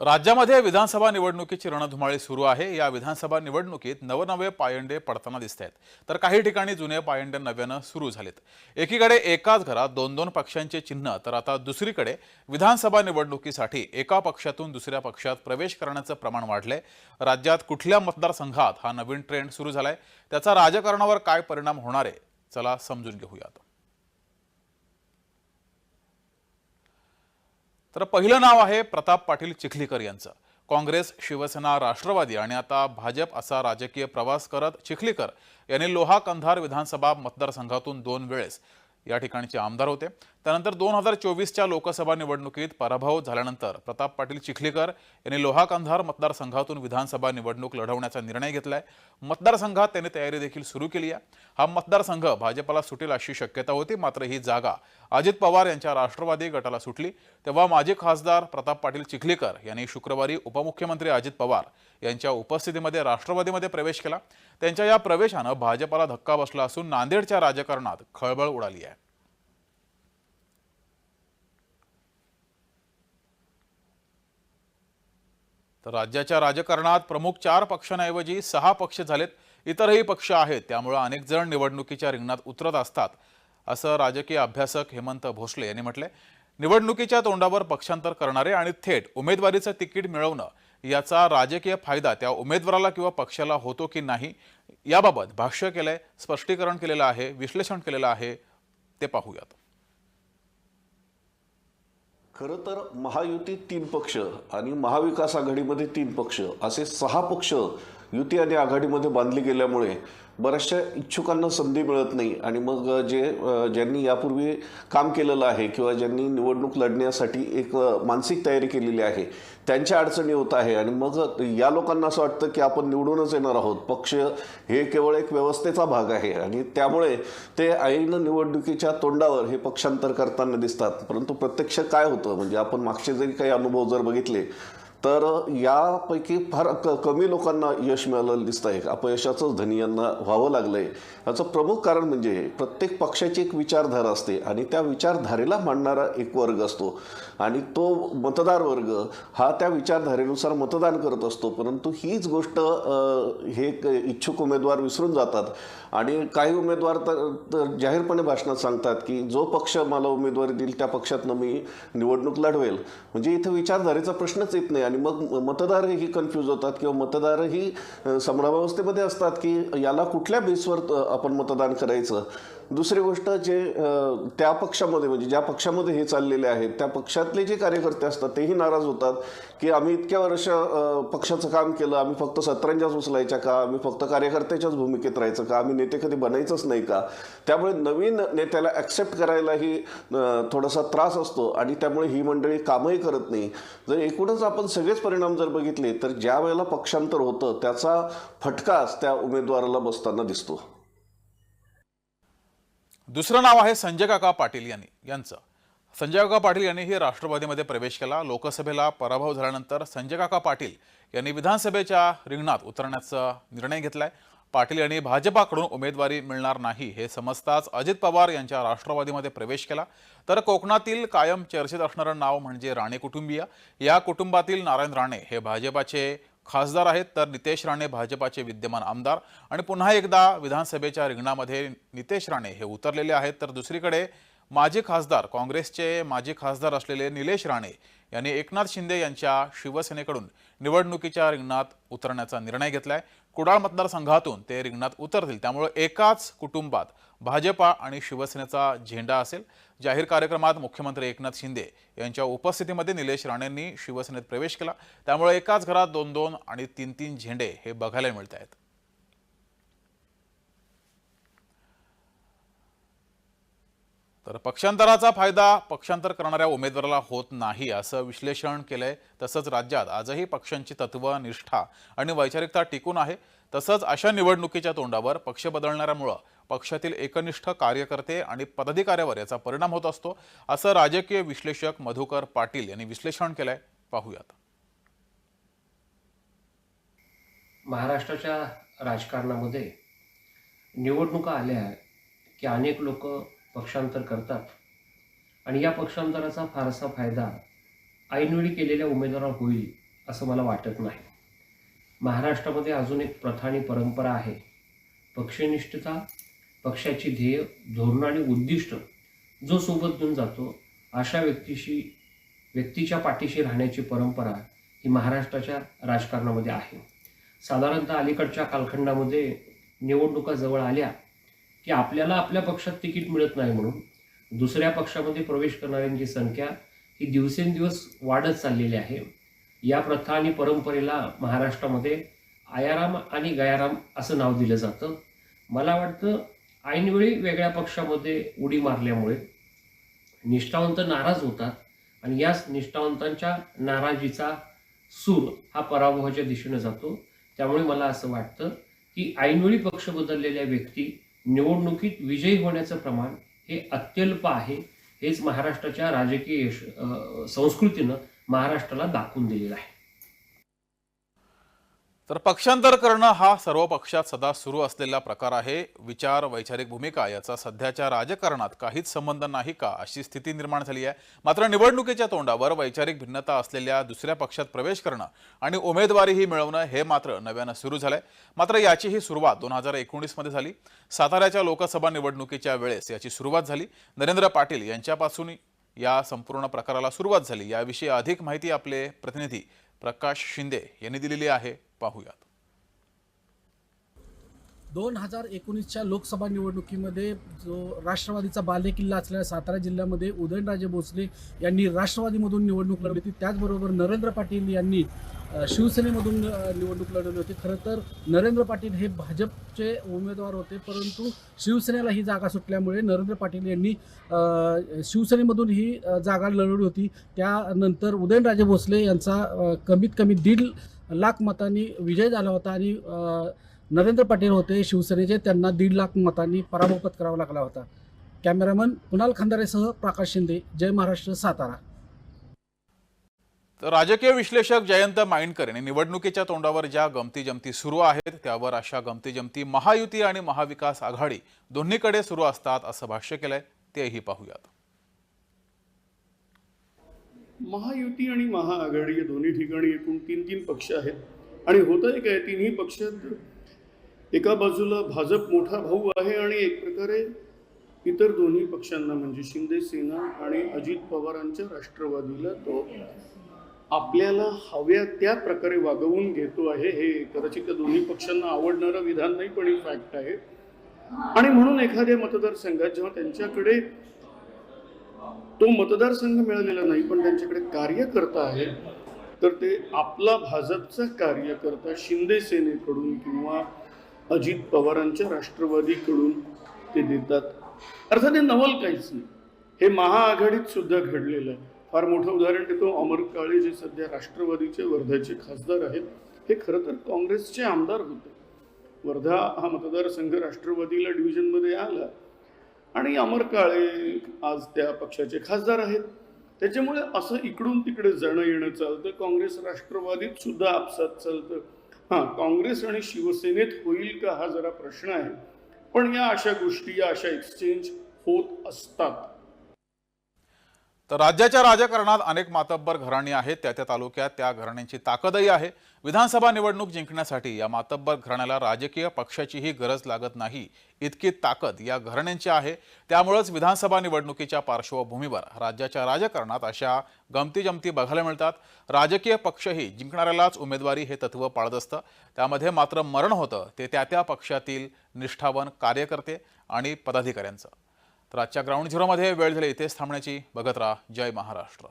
राज्यामध्ये विधानसभा निवडणुकीची रणधुमाळी सुरू आहे। या विधानसभा निवडणुकीत नवनवे पायंडे पडताना दिसत आहेत, तर काही ठिकाणी जुने पायंडे नव्यानं सुरू झालेत। एकीकडे एकाच घरात दोन दोन पक्षांचे चिन्ह, तर आता दुसरीकडे विधानसभा निवडणुकीसाठी एका पक्षातून दुसऱ्या पक्षात प्रवेश करण्याचं प्रमाण वाढलंय। राज्यात कुठल्या मतदारसंघात हा नवीन ट्रेंड सुरू झालाय, त्याचा राजकारणावर काय परिणाम होणार आहे, चला समजून घेऊयात। तर पहिलं नाव आहे प्रताप पाटील चिखलीकर यांचं। काँग्रेस, शिवसेना, राष्ट्रवादी आणि आता भाजप असा राजकीय प्रवास करत चिखलीकर यांनी लोहा कंधार विधानसभा मतदारसंघातून 2 वेळेस या ठिकाणचे आमदार होते। त्यानंतर 2024च्या लोकसभा निवडणुकीत पराभव झाल्यानंतर प्रताप पाटील चिखलीकर यांनी लोहा कंधार मतदारसंघातून विधानसभा निवडणूक लढवण्याचा निर्णय घेतलाय। मतदारसंघात त्यांनी तयारी देखील सुरू केली आहे। हा मतदारसंघ भाजपला सुटेल अशी शक्यता होती, मात्र ही जागा अजित पवार यांच्या राष्ट्रवादी गटाला सुटली। तेव्हा माजी खासदार प्रताप पाटील चिखलीकर यांनी शुक्रवारी उपमुख्यमंत्री अजित पवार यांच्या उपस्थितीमध्ये राष्ट्रवादीमध्ये प्रवेश केला। त्यांच्या या प्रवेशानं भाजपला धक्का बसला असून नांदेडच्या राजकारणात खळबळ उडाली आहे। तर राज्याच्या राजकारणात प्रमुख 4 पक्षांऐवजी 6 पक्ष झालेत। इतरही पक्ष आहेत, त्यामुळे अनेक जण निवडणुकीच्या रिंगणात उतरत असतात, असं राजकीय अभ्यासक हेमंत भोसले यांनी म्हटले। निवडणुकीच्या तोंडावर पक्षांतर करणारे आणि थेट उमेदवारीचं तिकीट मिळवणं याचा राजकीय फायदा त्या उमेदवाराला किंवा पक्षाला होतो की नाही, याबाबत भाष्य केलंय, स्पष्टीकरण केलेलं आहे, विश्लेषण केलेलं आहे, ते पाहूयात। खरं तर महायुतीत 3 पक्ष आणि महाविकास आघाडीमध्ये 3 पक्ष असे 6 पक्ष युती आणि आघाडीमध्ये बांधले गेल्यामुळे बऱ्याचशा इच्छुकांना संधी मिळत नाही आणि मग ज्यांनी यापूर्वी काम केलेलं आहे किंवा ज्यांनी निवडणूक लढण्यासाठी एक मानसिक तयारी केलेली आहे त्यांच्या अडचणी होत आहे आणि मग या लोकांना असं वाटतं की आपण निवडूनच येणार आहोत, पक्ष हे केवळ एक व्यवस्थेचा भाग आहे आणि त्यामुळे ते ऐन निवडणुकीच्या तोंडावर हे पक्षांतर करताना दिसतात। परंतु प्रत्यक्ष काय होतं म्हणजे आपण मागचे जरी काही अनुभव जर बघितले तर यापैकी फार कमी लोकांना यश मिळालेलं दिसत आहे, अपयशाचंच धनी यांना व्हावं लागलंय। याचं प्रमुख कारण म्हणजे प्रत्येक पक्षाची एक विचारधारा असते आणि त्या विचारधारेला मांडणारा एक वर्ग असतो आणि तो मतदार वर्ग हा त्या विचारधारेनुसार मतदान करत असतो। परंतु हीच गोष्ट हे इच्छुक उमेदवार विसरून जातात आणि काही उमेदवार तर जाहीरपणे भाषणात सांगतात की जो पक्ष मला उमेदवारी देईल त्या पक्षातनं मी निवडणूक लढवेल। म्हणजे इथं विचारधारेचा प्रश्नच येत नाही आणि मग मतदारही कन्फ्यूज होतात किंवा मतदारही संभ्रमावस्थेमध्ये असतात की याला कुठल्या बेसवर आपण मतदान करायचं। दुसरी गोष्ट जे त्या पक्षामध्ये म्हणजे ज्या पक्षामध्ये हे चाललेले आहेत त्या पक्षातले जे कार्यकर्ते असतात तेही नाराज होतात की आम्ही इतक्या वर्ष पक्षाचं काम केलं, आम्ही फक्त सतरंजाच उचलायच्या का, आम्ही फक्त कार्यकर्त्याच्याच भूमिकेत राहायचं का, आम्ही नेते कधी बनायचंच नाही का। त्यामुळे नवीन नेत्याला ॲक्सेप्ट करायलाही थोडासा त्रास असतो आणि त्यामुळे ही मंडळी कामही करत नाही। जर एकूणच आपण सगळेच परिणाम जर बघितले तर ज्या वेळेला पक्षांतर होतं त्याचा फटकाच त्या उमेदवाराला बसताना दिसतो। दुसरं नाव आहे संजय काका पाटील यांचं। संजय काका पाटील यांनीही राष्ट्रवादीमध्ये प्रवेश केला। लोकसभेला पराभव झाल्यानंतर संजय काका पाटील यांनी विधानसभेच्या रिंगणात उतरण्याचा निर्णय घेतलाय। पाटील यांनी भाजपाकडून उमेदवारी मिळणार नाही हे समजताच अजित पवार यांच्या राष्ट्रवादीमध्ये प्रवेश केला। तर कोकणातील कायम चर्चेत असणारं नाव म्हणजे राणे कुटुंबीय। या कुटुंबातील नारायण राणे हे भाजपाचे खासदार आहेत, तर नितेश राणे भाजपाचे विद्यमान आमदार आणि पुन्हा एकदा विधानसभेच्या रिंगणामध्ये नितेश राणे हे उतरलेले आहेत। तर दुसरीकडे माजी खासदार, काँग्रेसचे माजी खासदार असलेले निलेश राणे यांनी एकनाथ शिंदे यांच्या शिवसेनेकडून निवडणुकीच्या रिंगणात उतरण्याचा निर्णय घेतलाय। कुडाळ मतदारसंघातून ते रिंगणात उतरतील, त्यामुळे एकाच कुटुंबात भाजपा आणि शिवसेनेचा झेंडा असेल। जाहीर कार्यक्रमात मुख्यमंत्री एकनाथ शिंदे यांच्या उपस्थितीमध्ये निलेश राणेंनी शिवसेनेत प्रवेश केला, त्यामुळे एकाच घरात 2-2 आणि 3-3 झेंडे हे बघायला मिळत आहेत। तर पक्षांतराचा फायदा पक्षांतर करणाऱ्या उमेदवाराला होत नाही असं विश्लेषण केलंय। तसंच राज्यात आजही पक्षांची तत्व, निष्ठा आणि वैचारिकता टिकून आहे। तसंच अशा निवडणुकीच्या तोंडावर पक्ष बदलणाऱ्यामुळे पक्षातील एकनिष्ठ कार्यकर्ते आणि पदाधिकाऱ्यावर याचा परिणाम होत असतो, असं राजकीय विश्लेषक मधुकर पाटील यांनी विश्लेषण केलंय, पाहूयात। महाराष्ट्राच्या राजकारणामध्ये निवडणुका आल्या की अनेक लोक पक्षांतर करतात आणि या पक्षांतराचा फारसा फायदा ऐनवेळी केलेल्या उमेदवाराला होईल असं मला वाटत नाही. महाराष्ट्रामध्ये अजून एक प्रथा आणि परंपरा आहे. पक्षनिष्ठता, पक्षाची ध्येय, धोरणं आणि उद्दिष्ट जो सोबत घेऊन जातो अशा व्यक्तीच्या पाठीशी राहण्याची परंपरा ही महाराष्ट्राच्या राजकारणामध्ये आहे. साधारणतः अलीकडच्या कालखंडामध्ये निवडणुका जवळ आल्या की आपल्याला आपल्या पक्षात तिकीट मिळत नाही म्हणून दुसऱ्या पक्षामध्ये प्रवेश करणाऱ्यांची संख्या ही दिवसेंदिवस वाढत चाललेली आहे. या प्रथा आणि परंपरेला महाराष्ट्रामध्ये आयाराम आणि गयाराम असं नाव दिलं जातं. मला वाटतं ऐनवेळी वेगळ्या पक्षामध्ये उडी मारल्यामुळे निष्ठावंत नाराज होतात आणि याच निष्ठावंतांच्या नाराजीचा सूर हा पराभवाच्या दिशेने जातो. त्यामुळे मला असं वाटतं की ऐनवेळी पक्ष बदललेल्या व्यक्ती निवडणुकीत विजयी होण्याचं प्रमाण हे अत्यल्प आहे. हेच महाराष्ट्राच्या राजकीय संस्कृतीनं महाराष्ट्राला दाखवून दिलेलं आहे. तर पक्षांतर करणं हा सर्व पक्षात सदा सुरू असलेला प्रकार आहे. विचार, वैचारिक भूमिका याचा सध्याच्या राजकारणात काहीच संबंध नाही का, अशी स्थिती निर्माण झाली आहे. मात्र निवडणुकीच्या तोंडावर वैचारिक भिन्नता असलेल्या दुसऱ्या पक्षात प्रवेश करणं आणि उमेदवारीही मिळवणं हे मात्र नव्यानं सुरू झालंय. मात्र याचीही सुरुवात 2019 मध्ये झाली. साताऱ्याच्या लोकसभा निवडणुकीच्या वेळेस याची सुरुवात झाली. नरेंद्र पाटील यांच्यापासून या संपूर्ण प्रकाराला सुरुवात झाली. याविषयी अधिक माहिती आपले प्रतिनिधी प्रकाश शिंदे यांनी दिलेली आहे, पाहूयात. 2019च्या लोकसभा निवडणुकीमध्ये जो राष्ट्रवादीचा बालेकिल्ला असलेल्या सातारा जिल्ह्यामध्ये उदयनराजे भोसले यांनी राष्ट्रवादीमधून निवडणूक लढवली होती. त्याचबरोबर नरेंद्र पाटील यांनी शिवसेनेमधून निवडणूक लढवली होती. खरं तर नरेंद्र पाटील हे भाजपचे उमेदवार होते, परंतु शिवसेनेला ही जागा सुटल्यामुळे नरेंद्र पाटील यांनी शिवसेनेमधून ही जागा लढवली होती. त्यानंतर उदयनराजे भोसले यांचा कमीत कमी 1.5 लाख मतांनी विजय झाला होता आणि नरेंद्र पाटील होते शिवसेनेचे, त्यांना 1.5 लाख मतांनी पराभव पत्करावा लागला होता. कॅमेरामन कुणाल खंदारेसह प्रकाश शिंदे, जय महाराष्ट्र, सातारा. तर राजकीय विश्लेषक जयंत माइंडकर यांनी निवडणुकीच्या तोंडावर ज्या गमती-जमती सुरू आहेत त्यावर अशा गमती-जमती महायुती आणि महाविकास आघाडी दोन्हीकडे सुरू असतात असं भाष्य केलंय. तेही पाहूयात. महायुती आणि महाआघाडी या दोन्ही ठिकाणी एकूण 3 पक्ष आहेत आणि होतंय काय, तिन्ही पक्षात एका बाजूला भाजप मोठा भाऊ आहे आणि एक प्रकारे इतर दोन्ही पक्षांना म्हणजे शिंदे सेना आणि अजित पवारांच्या राष्ट्रवादीला तो आपल्याला हव्या त्या प्रकारे वागवून घेतो आहे. हे कदाचित त्या दोन्ही पक्षांना आवडणारं विधान नाही, पण ही फॅक्ट आहे. आणि म्हणून एखाद्या मतदारसंघात जेव्हा त्यांच्याकडे तो मतदारसंघ मिळालेला नाही पण त्यांच्याकडे कार्यकर्ता आहे, तर ते आपला भाजपचा कार्यकर्ता शिंदे सेनेकडून किंवा अजित पवारांच्या राष्ट्रवादीकडून ते देतात. अर्थात हे नवल काहीच नाही. हे महाआघाडीत सुद्धा घडलेलं आहे. फार मोठं उदाहरण देतो, अमर काळे जे सध्या राष्ट्रवादीचे वर्ध्याचे खासदार आहेत, हे खरं तर काँग्रेसचे आमदार होते. वर्धा हा मतदारसंघ राष्ट्रवादीला डिव्हिजनमध्ये आला आणि अमर काळे आज त्या पक्षाचे खासदार आहेत. त्याच्यामुळे असं इकडून तिकडे जाणं येणं चालतं. काँग्रेस राष्ट्रवादीत सुद्धा आपसात चालतं. काँग्रेस आणि शिवसेनेत होईल का हा जरा प्रश्न आहे, पण या अशा गोष्टी, या अशा एक्सचेंज होत असतात. तर राज्याच्या राजकारणात अनेक मातब्बर घराणी आहेत. त्या तालुक्यात त्या घराण्यांची ताकदही आहे. विधानसभा निवडणूक जिंकण्यासाठी या मातब्बर घराण्याला राजकीय पक्षाचीही गरज लागत नाही, इतकी ताकद या घराण्यांची आहे. त्यामुळेच विधानसभा निवडणुकीच्या पार्श्वभूमीवर राज्याच्या राजकारणात अशा गमती-जमती बघायला मिळतात. राजकीय पक्षही जिंकणाऱ्यालाच उमेदवारी हे तत्व पाळत असतं. त्यामध्ये मात्र मरण होतं ते त्या पक्षातील निष्ठावान कार्यकर्ते आणि पदाधिकाऱ्यांचं. तर आजच्या ग्राउंड झिरोमध्ये वेळ झाली इथेच थांबण्याची. बघत राहा जय महाराष्ट्र.